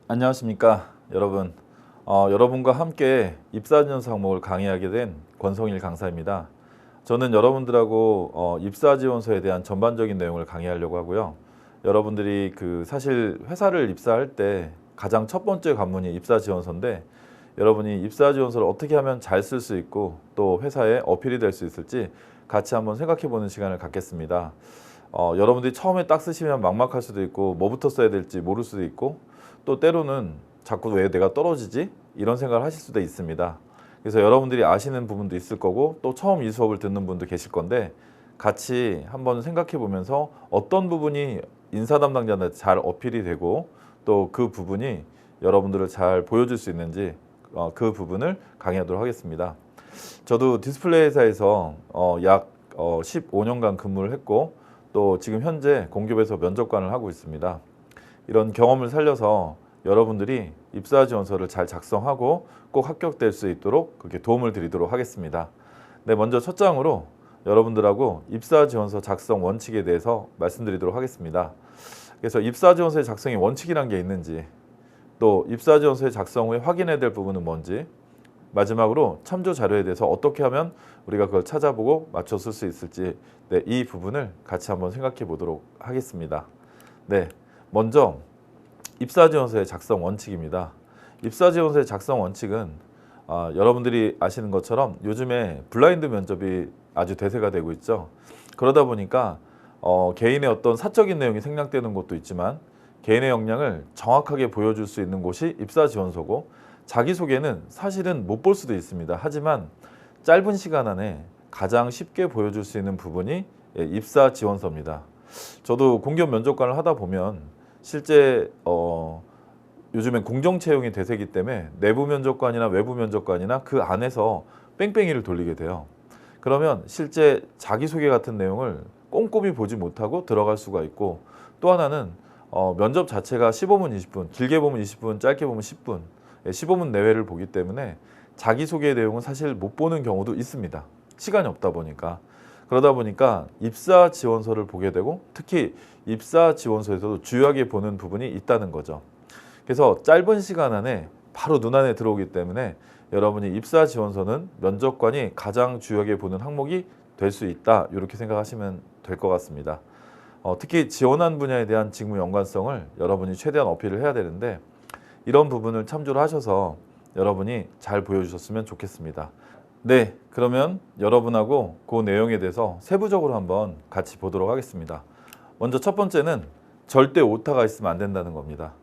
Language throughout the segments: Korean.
안녕하십니까 여러분. 여러분과 함께 입사지원서 항목을 강의하게 된 권성일 강사입니다. 저는 여러분들하고 입사지원서에 대한 전반적인 내용을 강의하려고 하고요. 여러분들이 사실 회사를 입사할 때 가장 첫 번째 관문이 입사지원서인데, 여러분이 입사지원서를 어떻게 하면 잘 쓸 수 있고 또 회사에 어필이 될 수 있을지 같이 한번 생각해 보는 시간을 갖겠습니다. 여러분들이 처음에 딱 쓰시면 막막할 수도 있고 뭐부터 써야 될지 모를 수도 있고, 또 때로는 자꾸 왜 내가 떨어지지? 이런 생각을 하실 수도 있습니다. 그래서 여러분들이 아시는 부분도 있을 거고 또 처음 이 수업을 듣는 분도 계실 건데, 같이 한번 생각해 보면서 어떤 부분이 인사 담당자한테 잘 어필이 되고 또 그 부분이 여러분들을 잘 보여줄 수 있는지 그 부분을 강의하도록 하겠습니다. 저도 디스플레이 회사에서 약 15년간 근무를 했고 또 지금 현재 공기업에서 면접관을 하고 있습니다. 이런 경험을 살려서 여러분들이 입사지원서를 잘 작성하고 꼭 합격될 수 있도록 그렇게 도움을 드리도록 하겠습니다. 네, 먼저 첫 장으로 여러분들하고 입사지원서 작성 원칙에 대해서 말씀드리도록 하겠습니다. 그래서 입사지원서의 작성의 원칙이란 게 있는지, 또 입사지원서의 작성 후에 확인해야 될 부분은 뭔지, 마지막으로 참조 자료에 대해서 어떻게 하면 우리가 그걸 찾아보고 맞춰 쓸 수 있을지, 네, 이 부분을 같이 한번 생각해 보도록 하겠습니다. 네, 먼저 입사지원서의 작성 원칙입니다. 입사지원서의 작성 원칙은 여러분들이 아시는 것처럼 요즘에 블라인드 면접이 아주 대세가 되고 있죠. 그러다 보니까 개인의 어떤 사적인 내용이 생략되는 것도 있지만 개인의 역량을 정확하게 보여줄 수 있는 곳이 입사지원서고, 자기소개는 사실은 못 볼 수도 있습니다. 하지만 짧은 시간 안에 가장 쉽게 보여줄 수 있는 부분이 입사지원서입니다. 저도 공기업 면접관을 하다 보면 실제 요즘엔 공정채용이 대세이기 때문에 내부 면접관이나 외부 면접관이나 그 안에서 뺑뺑이를 돌리게 돼요. 그러면 실제 자기소개 같은 내용을 꼼꼼히 보지 못하고 들어갈 수가 있고, 또 하나는 면접 자체가 15분, 20분, 길게 보면 20분, 짧게 보면 10분, 15분 내외를 보기 때문에 자기소개 내용은 사실 못 보는 경우도 있습니다. 시간이 없다 보니까. 그러다 보니까 입사 지원서를 보게 되고, 특히 입사 지원서에서도 주요하게 보는 부분이 있다는 거죠. 그래서 짧은 시간 안에 바로 눈안에 들어오기 때문에 여러분이 입사 지원서는 면접관이 가장 주요하게 보는 항목이 될 수 있다, 이렇게 생각하시면 될 것 같습니다. 특히 지원한 분야에 대한 직무 연관성을 여러분이 최대한 어필을 해야 되는데, 이런 부분을 참조를 하셔서 여러분이 잘 보여주셨으면 좋겠습니다. 네, 그러면 여러분하고 그 내용에 대해서 세부적으로 한번 같이 보도록 하겠습니다. 먼저 첫 번째는 절대 오타가 있으면 안 된다는 겁니다.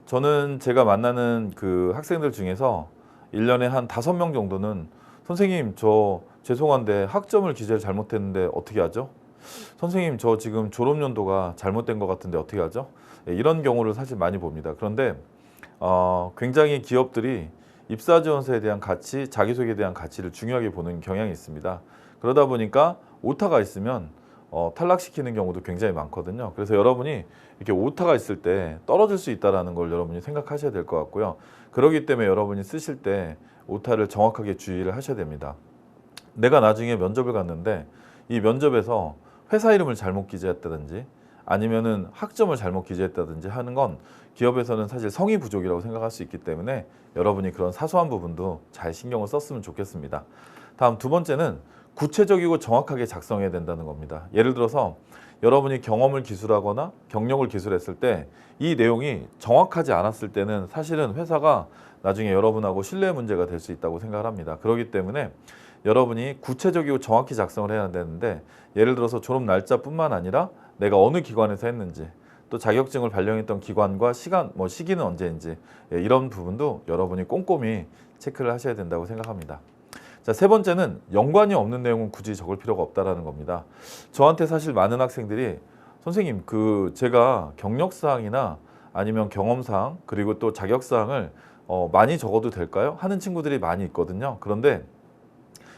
저는 제가 만나는 그 학생들 중에서 1년에 한 5명 정도는 선생님 저 죄송한데 학점을 기재를 잘못했는데 어떻게 하죠? 선생님 저 지금 졸업연도가 잘못된 것 같은데 어떻게 하죠? 이런 경우를 사실 많이 봅니다. 그런데 굉장히 기업들이 입사지원서에 대한 가치, 자기소개에 대한 가치를 중요하게 보는 경향이 있습니다. 그러다 보니까 오타가 있으면 탈락시키는 경우도 굉장히 많거든요. 그래서 여러분이 이렇게 오타가 있을 때 떨어질 수 있다는 걸 여러분이 생각하셔야 될 것 같고요. 그렇기 때문에 여러분이 쓰실 때 오타를 정확하게 주의를 하셔야 됩니다. 내가 나중에 면접을 갔는데 이 면접에서 회사 이름을 잘못 기재했다든지 아니면은 학점을 잘못 기재했다든지 하는 건 기업에서는 사실 성의 부족이라고 생각할 수 있기 때문에 여러분이 그런 사소한 부분도 잘 신경을 썼으면 좋겠습니다. 다음 두 번째는 구체적이고 정확하게 작성해야 된다는 겁니다. 예를 들어서 여러분이 경험을 기술하거나 경력을 기술했을 때 이 내용이 정확하지 않았을 때는 사실은 회사가 나중에 여러분하고 신뢰 문제가 될 수 있다고 생각을 합니다. 그렇기 때문에 여러분이 구체적이고 정확히 작성을 해야 되는데, 예를 들어서 졸업 날짜뿐만 아니라 내가 어느 기관에서 했는지, 또 자격증을 발령했던 기관과 시간, 시기는 언제인지, 이런 부분도 여러분이 꼼꼼히 체크를 하셔야 된다고 생각합니다. 자, 세 번째는 연관이 없는 내용은 굳이 적을 필요가 없다라는 겁니다. 저한테 사실 많은 학생들이 선생님 제가 경력사항이나 아니면 경험사항 그리고 또 자격사항을 많이 적어도 될까요? 하는 친구들이 많이 있거든요. 그런데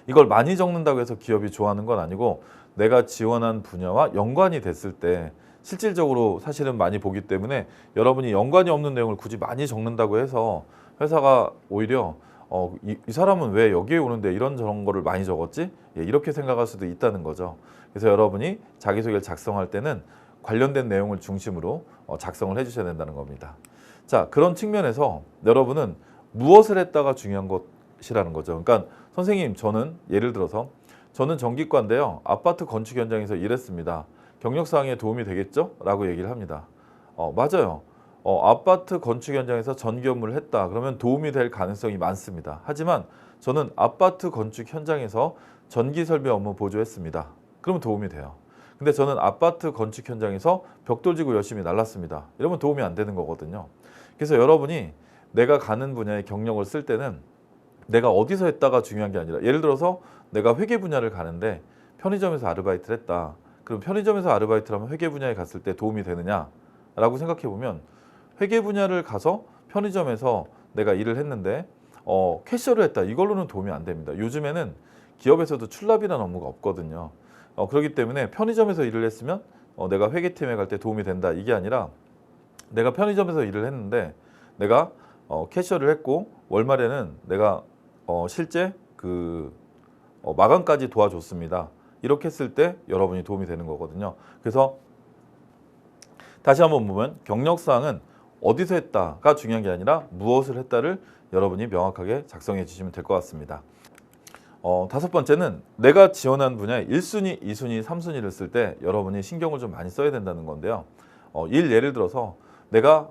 이걸 많이 적는다고 해서 기업이 좋아하는 건 아니고, 내가 지원한 분야와 연관이 됐을 때 실질적으로 사실은 많이 보기 때문에 여러분이 연관이 없는 내용을 굳이 많이 적는다고 해서 회사가 오히려 이 사람은 왜 여기에 오는데 이런 저런 거를 많이 적었지? 이렇게 생각할 수도 있다는 거죠. 그래서 여러분이 자기소개를 작성할 때는 관련된 내용을 중심으로 작성을 해주셔야 된다는 겁니다. 자, 그런 측면에서 여러분은 무엇을 했다가 중요한 것이라는 거죠. 그러니까 선생님, 저는 예를 들어서 저는 전기과인데요. 아파트 건축 현장에서 일했습니다. 경력사항에 도움이 되겠죠? 라고 얘기를 합니다. 맞아요. 아파트 건축 현장에서 전기 업무를 했다. 그러면 도움이 될 가능성이 많습니다. 하지만 저는 아파트 건축 현장에서 전기 설비 업무 보조했습니다. 그러면 도움이 돼요. 근데 저는 아파트 건축 현장에서 벽돌지구 열심히 날랐습니다. 이러면 도움이 안 되는 거거든요. 그래서 여러분이 내가 가는 분야의 경력을 쓸 때는 내가 어디서 했다가 중요한 게 아니라, 예를 들어서 내가 회계 분야를 가는데 편의점에서 아르바이트를 했다. 그럼 편의점에서 아르바이트를 하면 회계 분야에 갔을 때 도움이 되느냐라고 생각해 보면, 회계 분야를 가서 편의점에서 내가 일을 했는데 캐셔를 했다. 이걸로는 도움이 안 됩니다. 요즘에는 기업에서도 출납이라는 업무가 없거든요. 그렇기 때문에 편의점에서 일을 했으면 내가 회계팀에 갈 때 도움이 된다. 이게 아니라 내가 편의점에서 일을 했는데 내가 캐셔를 했고 월말에는 내가 실제 그 마감까지 도와줬습니다. 이렇게 했을 때 여러분이 도움이 되는 거거든요. 그래서 다시 한번 보면 경력사항은 어디서 했다가 중요한 게 아니라 무엇을 했다를 여러분이 명확하게 작성해 주시면 될 것 같습니다. 다섯 번째는 내가 지원한 분야에 1순위, 2순위, 3순위를 쓸 때 여러분이 신경을 좀 많이 써야 된다는 건데요. 예를 들어서 내가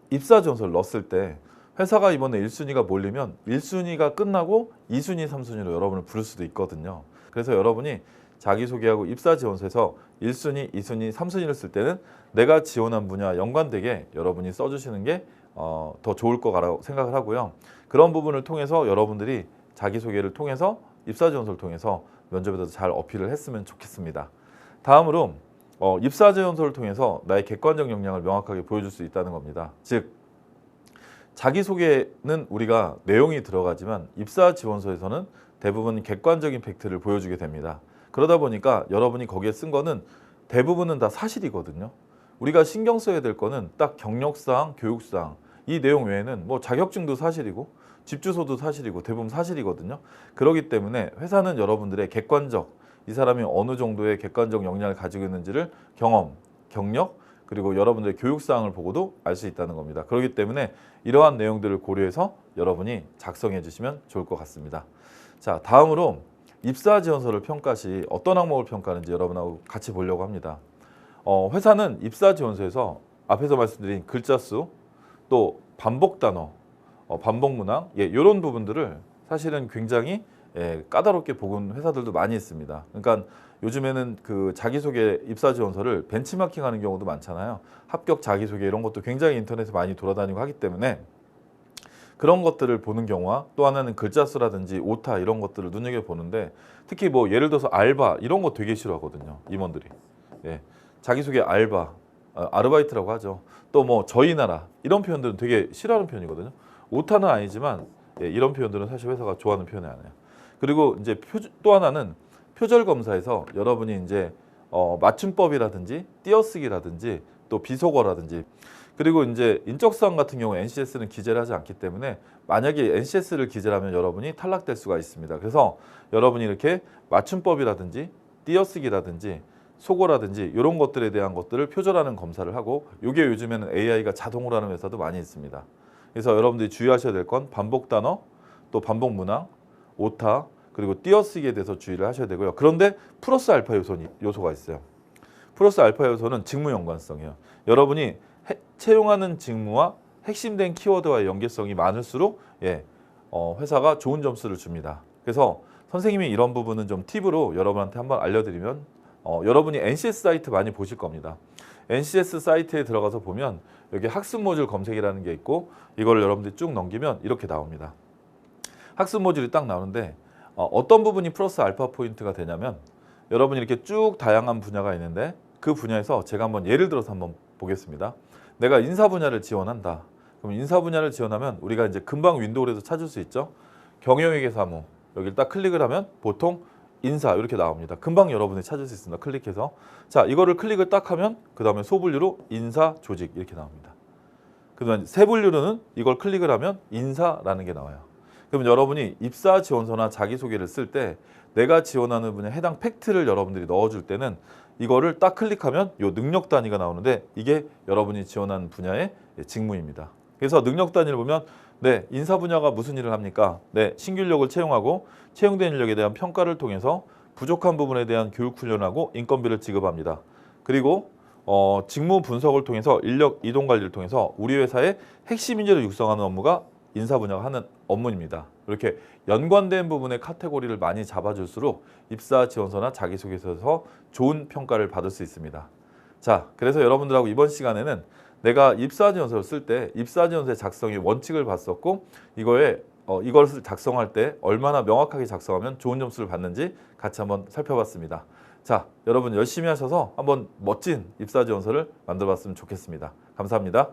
입사 지원서를 넣었을 때 회사가 이번에 1순위가 몰리면 1순위가 끝나고 2순위, 3순위로 여러분을 부를 수도 있거든요. 그래서 여러분이 자기소개하고 입사 지원서에서 1순위, 2순위, 3순위를 쓸 때는 내가 지원한 분야와 연관되게 여러분이 써주시는 게 더 좋을 거라고 생각을 하고요. 그런 부분을 통해서 여러분들이 자기소개를 통해서 입사 지원서를 통해서 면접에서 잘 어필을 했으면 좋겠습니다. 다음으로 입사 지원서를 통해서 나의 객관적 역량을 명확하게 보여줄 수 있다는 겁니다. 즉 자기소개는 우리가 내용이 들어가지만 입사 지원서에서는 대부분 객관적인 팩트를 보여주게 됩니다. 그러다 보니까 여러분이 거기에 쓴 거는 대부분은 다 사실이거든요. 우리가 신경 써야 될 거는 딱 경력사항, 교육사항, 이 내용 외에는 뭐 자격증도 사실이고 집 주소도 사실이고 대부분 사실이거든요. 그렇기 때문에 회사는 여러분들의 객관적, 이 사람이 어느 정도의 객관적 역량을 가지고 있는지를 경험, 경력, 그리고 여러분들의 교육사항을 보고도 알 수 있다는 겁니다. 그렇기 때문에 이러한 내용들을 고려해서 여러분이 작성해 주시면 좋을 것 같습니다. 자, 다음으로 입사 지원서를 평가 시 어떤 항목을 평가하는지 여러분하고 같이 보려고 합니다. 회사는 입사 지원서에서 앞에서 말씀드린 글자 수, 또 반복 단어, 반복 문항, 이런 부분들을 사실은 굉장히 까다롭게 보는 회사들도 많이 있습니다. 그러니까 요즘에는 그 자기소개 입사 지원서를 벤치마킹하는 경우도 많잖아요. 합격 자기소개 이런 것도 굉장히 인터넷에 많이 돌아다니고 하기 때문에 그런 것들을 보는 경우와 또 하나는 글자 수라든지 오타 이런 것들을 눈여겨보는데, 특히 뭐 예를 들어서 알바 이런 거 되게 싫어하거든요, 임원들이. 자기소개 알바, 아르바이트라고 하죠. 또 뭐 저희 나라 이런 표현들은 되게 싫어하는 표현이거든요. 오타는 아니지만 이런 표현들은 사실 회사가 좋아하는 표현이 아니에요. 그리고 이제 또 하나는 표절 검사에서 여러분이 이제 맞춤법이라든지 띄어쓰기라든지 또 비속어라든지, 그리고 이제 인적사항 같은 경우 NCS는 기재를 하지 않기 때문에 만약에 NCS를 기재를 하면 여러분이 탈락될 수가 있습니다. 그래서 여러분이 이렇게 맞춤법이라든지 띄어쓰기라든지 속어라든지 이런 것들에 대한 것들을 표절하는 검사를 하고, 이게 요즘에는 AI가 자동으로 하는 회사도 많이 있습니다. 그래서 여러분들이 주의하셔야 될 건 반복 단어, 또 반복 문항, 오타, 그리고 띄어쓰기에 대해서 주의를 하셔야 되고요. 그런데 플러스 알파 요소가 있어요. 플러스 알파 요소는 직무 연관성이에요. 여러분이 채용하는 직무와 핵심된 키워드와의 연계성이 많을수록 회사가 좋은 점수를 줍니다. 그래서 선생님이 이런 부분은 좀 팁으로 여러분한테 한번 알려드리면, 여러분이 NCS 사이트 많이 보실 겁니다. NCS 사이트에 들어가서 보면 여기 학습 모듈 검색이라는 게 있고, 이걸 여러분들이 쭉 넘기면 이렇게 나옵니다. 학습 모듈이 딱 나오는데 어떤 부분이 플러스 알파 포인트가 되냐면, 여러분이 이렇게 쭉 다양한 분야가 있는데 그 분야에서 제가 한번 예를 들어서 한번 보겠습니다. 내가 인사 분야를 지원한다. 그럼 인사 분야를 지원하면 우리가 이제 금방 윈도우에서 찾을 수 있죠. 경영회계 사무, 여기를 딱 클릭을 하면 보통 인사 이렇게 나옵니다. 금방 여러분이 찾을 수 있습니다. 클릭해서. 자, 이거를 클릭을 딱 하면 그 다음에 소분류로 인사, 조직 이렇게 나옵니다. 그다음에 세분류로는 이걸 클릭을 하면 인사라는 게 나와요. 그럼 여러분이 입사 지원서나 자기소개를 쓸 때 내가 지원하는 분야 해당 팩트를 여러분들이 넣어줄 때는 이거를 딱 클릭하면 이 능력 단위가 나오는데, 이게 여러분이 지원하는 분야의 직무입니다. 그래서 능력 단위를 보면 네, 인사 분야가 무슨 일을 합니까? 네, 신규 인력을 채용하고 채용된 인력에 대한 평가를 통해서 부족한 부분에 대한 교육 훈련하고 인건비를 지급합니다. 그리고 직무 분석을 통해서 인력 이동 관리를 통해서 우리 회사의 핵심 인재를 육성하는 업무가 인사 분야가 하는 업무입니다. 이렇게 연관된 부분의 카테고리를 많이 잡아줄수록 입사 지원서나 자기소개서에서 좋은 평가를 받을 수 있습니다. 자, 그래서 여러분들하고 이번 시간에는 내가 입사 지원서를 쓸 때 입사 지원서의 작성의 원칙을 봤었고 이것을 작성할 때 얼마나 명확하게 작성하면 좋은 점수를 받는지 같이 한번 살펴봤습니다. 자, 여러분 열심히 하셔서 한번 멋진 입사 지원서를 만들어 봤으면 좋겠습니다. 감사합니다.